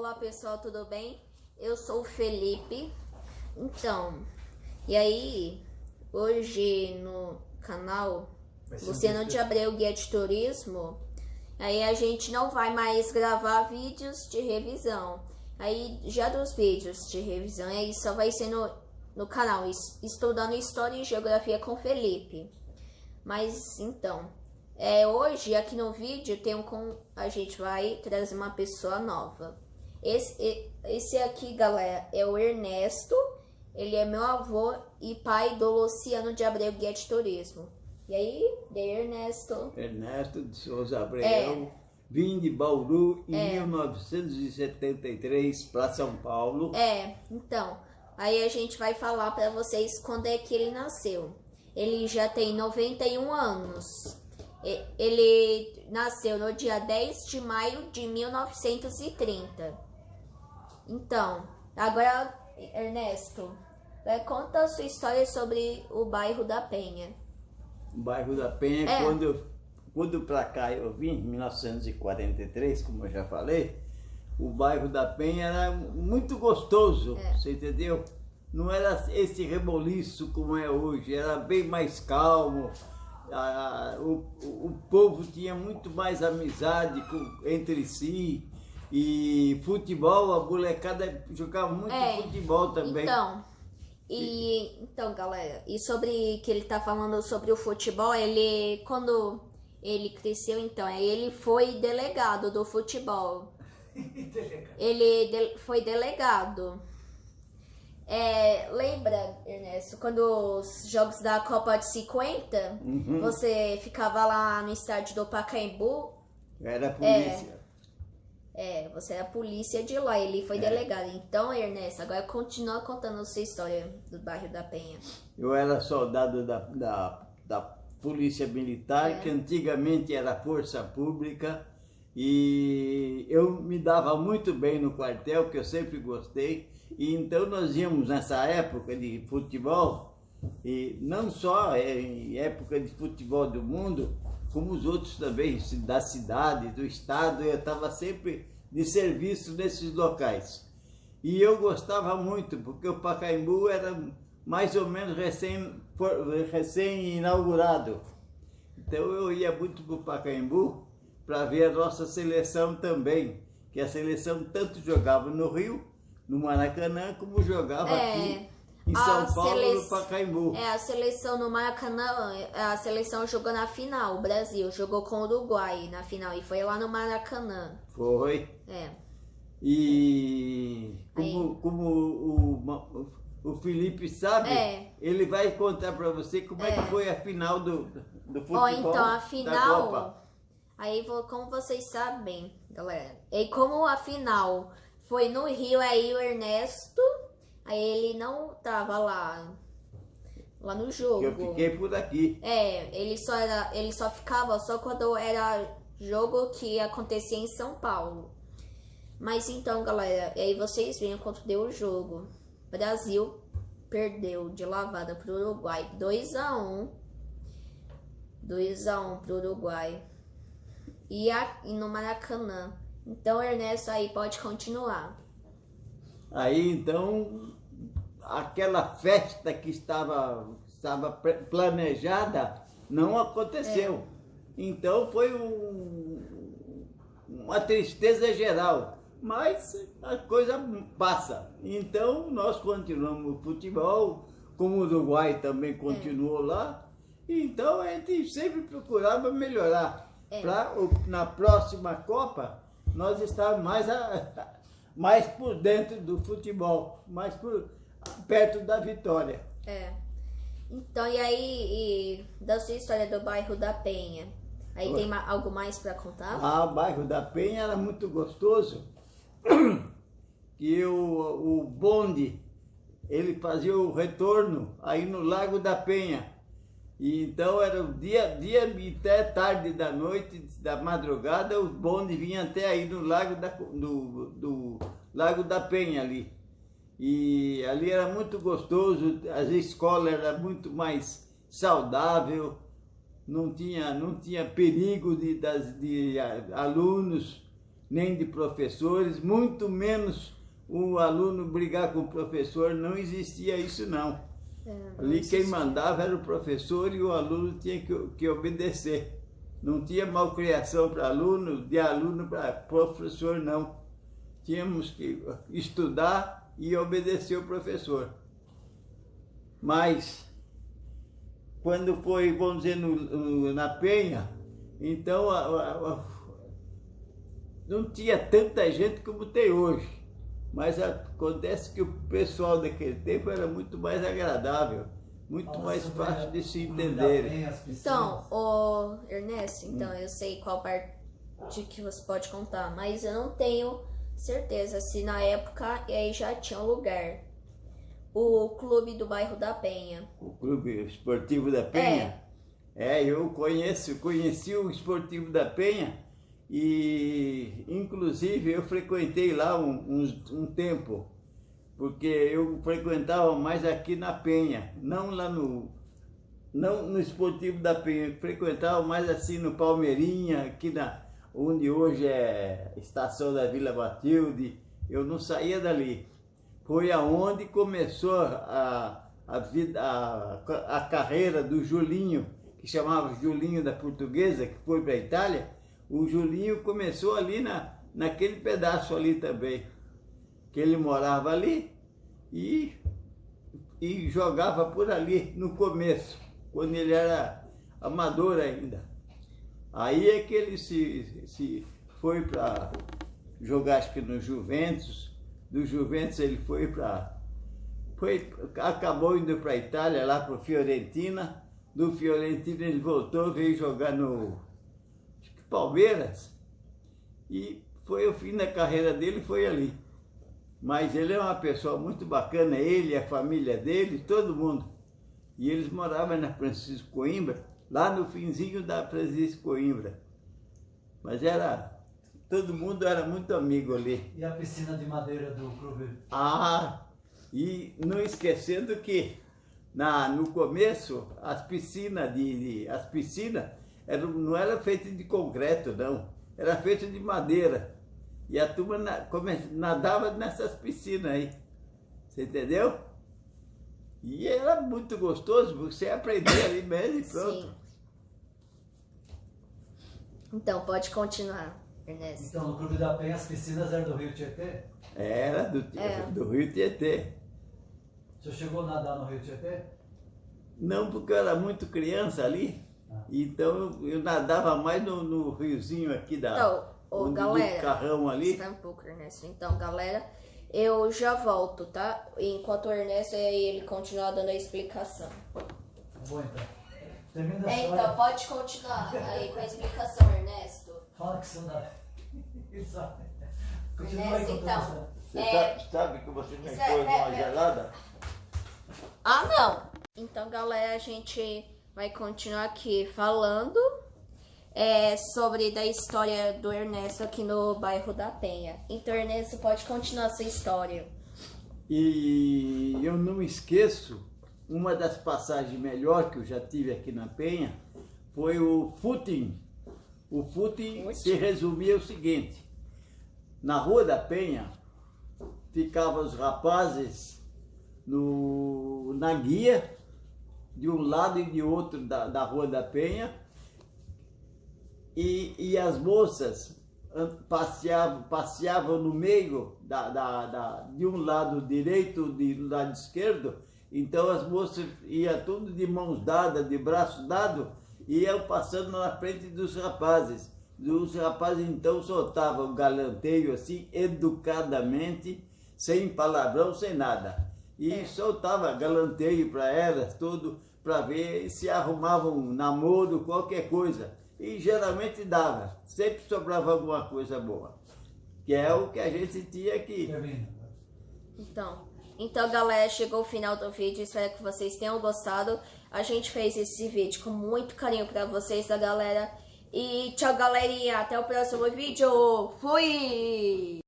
Olá pessoal, tudo bem? Eu sou o Felipe. Então, e aí, hoje no canal Luciano de Abreu Guia de Turismo, aí a gente não vai mais gravar vídeos de revisão. Aí já dos vídeos de revisão, aí só vai ser no canal Estudando História e Geografia com Felipe. Mas então, hoje aqui no vídeo a gente vai trazer uma pessoa nova. Esse aqui, galera, é o Ernesto. Ele é meu avô e pai do Luciano de Abreu Guia de Turismo. E aí, Ernesto? Ernesto de Souza Abreu. Vim de Bauru em 1973 para São Paulo. Então, aí a gente vai falar para vocês quando é que ele nasceu. Ele já tem 91 anos. Ele nasceu no dia 10 de maio de 1930. Então, agora, Ernesto, conta a sua história sobre o bairro da Penha. O bairro da Penha, quando para cá eu vim, em 1943, como eu já falei, o bairro da Penha era muito gostoso, você entendeu? Não era esse reboliço como é hoje, era bem mais calmo. O povo tinha muito mais amizade entre si. E futebol, a molecada jogava muito futebol também. Então, galera, e sobre que ele tá falando sobre o futebol, quando ele cresceu, então, ele foi delegado do futebol. Ele foi delegado. Lembra, Ernesto, quando os jogos da Copa de 50, você ficava lá no estádio do Pacaembu? Era polícia. Você era a polícia de lá, ele foi delegado. Então, Ernesto, agora continua contando a sua história do bairro da Penha. Eu era soldado da Polícia Militar, que antigamente era Força Pública, e eu me dava muito bem no quartel, que eu sempre gostei. E então nós íamos nessa época de futebol, e não só em época de futebol do mundo, como os outros também, da cidade, do estado, eu estava sempre de serviço nesses locais. E eu gostava muito, porque o Pacaembu era mais ou menos recém-inaugurado. Então eu ia muito para o Pacaembu para ver a nossa seleção também, que a seleção tanto jogava no Rio, no Maracanã, como jogava aqui em São Paulo, no Pacaembu. A seleção no Maracanã, a seleção jogou na final, o Brasil jogou com o Uruguai na final, e foi lá no Maracanã. Foi. E como o Felipe sabe, ele vai contar para você como é que foi a final do futebol. Então, a final, da Copa. Aí, como vocês sabem, galera, e como a final foi no Rio, aí o Ernesto, aí ele não tava lá no jogo. Eu fiquei por aqui. Ele só ficava quando era jogo que acontecia em São Paulo. Mas então, galera, aí vocês veem quanto deu o jogo. Brasil perdeu de lavada pro Uruguai, 2-1. 2-1 pro Uruguai. E no Maracanã. Então, Ernesto, aí pode continuar. Aí, então, aquela festa que estava planejada não aconteceu. Então, foi uma tristeza geral. Mas a coisa passa. Então, nós continuamos o futebol, como o Uruguai também continuou lá. Então, a gente sempre procurava melhorar. Para na próxima Copa, nós estávamos mais por dentro do futebol, mais perto da vitória. Então, e aí, da sua história do bairro da Penha, aí tem algo mais para contar? O bairro da Penha era muito gostoso, que o bonde, ele fazia o retorno aí no Lago da Penha. E então era o dia e até tarde da noite, da madrugada, o bonde vinha até aí no Lago do Lago da Penha ali. E ali era muito gostoso, as escolas eram muito mais saudável, não tinha perigo de alunos nem de professores, muito menos o aluno brigar com o professor, não existia isso não. Ali quem mandava era o professor e o aluno tinha que obedecer. Não tinha malcriação para aluno, de aluno para professor não. Tínhamos que estudar e obedecer o professor. Mas, quando foi, vamos dizer, na Penha, então não tinha tanta gente como tem hoje. Mas acontece que o pessoal daquele tempo era muito mais agradável, muito mais fácil de se entender. Então, Ernesto, então eu sei qual parte que você pode contar, mas eu não tenho certeza se na época aí já tinha um lugar. O clube do bairro da Penha. O clube esportivo da Penha? Eu conheci o esportivo da Penha e inclusive eu frequentei lá um tempo, porque eu frequentava mais aqui na Penha, não lá não no esportivo da Penha, eu frequentava mais assim no Palmeirinha, aqui onde hoje é a estação da Vila Matilde, eu não saía dali. Foi aonde começou a carreira do Julinho, que chamava Julinho da Portuguesa, que foi para a Itália. O Julinho começou ali naquele pedaço ali também, que ele morava ali e jogava por ali no começo, quando ele era amador ainda. Aí é que ele se foi para jogar, acho que no Juventus. Do Juventus ele acabou indo para a Itália, lá para o Fiorentina. Do Fiorentina ele voltou, veio jogar no Palmeiras. E foi o fim da carreira dele, foi ali. Mas ele é uma pessoa muito bacana, ele, a família dele, todo mundo. E eles moravam na Francisco Coimbra, lá no finzinho da Francisco Coimbra. Mas todo mundo era muito amigo ali. E a piscina de madeira do clube? E não esquecendo que no começo as piscinas não eram feitas de concreto, não. Era feita de madeira. E a turma nadava nessas piscinas aí. Você entendeu? E era muito gostoso, você aprendia ali mesmo e pronto. Sim. Então, pode continuar, Ernesto. Então, no Clube da Penha, as piscinas eram do Rio Tietê? Era do Rio Tietê. O senhor chegou a nadar no Rio Tietê? Não, porque eu era muito criança ali. Então, eu nadava mais no riozinho aqui Então, galera, do Carrão ali. Espera um pouco, Ernesto. Então, galera, eu já volto, tá? Enquanto o Ernesto ele continuar dando a explicação. Bom, então. Termina a história. Então, pode continuar aí com a explicação, Ernesto. Fala que você não dá. Continua aí Ernesto, contando. então. Você sabe que você me pôs uma gelada? Não. Então, galera, a gente vai continuar aqui falando sobre da história do Ernesto aqui no bairro da Penha. Então, Ernesto, pode continuar essa história. E eu não esqueço, uma das passagens melhores que eu já tive aqui na Penha foi o footing. O footing se resumia o seguinte: na Rua da Penha ficavam os rapazes na guia, de um lado e de outro da Rua da Penha, e as moças passeavam no meio de um lado direito e do lado esquerdo. Então as moças iam tudo de mãos dadas, de braços dados, e iam passando na frente dos rapazes. Os rapazes então soltavam galanteio assim, educadamente, sem palavrão, sem nada. E soltava galanteio para elas, tudo, para ver se arrumavam um namoro, qualquer coisa. E geralmente dava, sempre sobrava alguma coisa boa. Que é o que a gente tinha aqui. Então, galera, chegou o final do vídeo, espero que vocês tenham gostado. A gente fez esse vídeo com muito carinho pra vocês, tá, galera? E tchau, galerinha, até o próximo vídeo. Fui!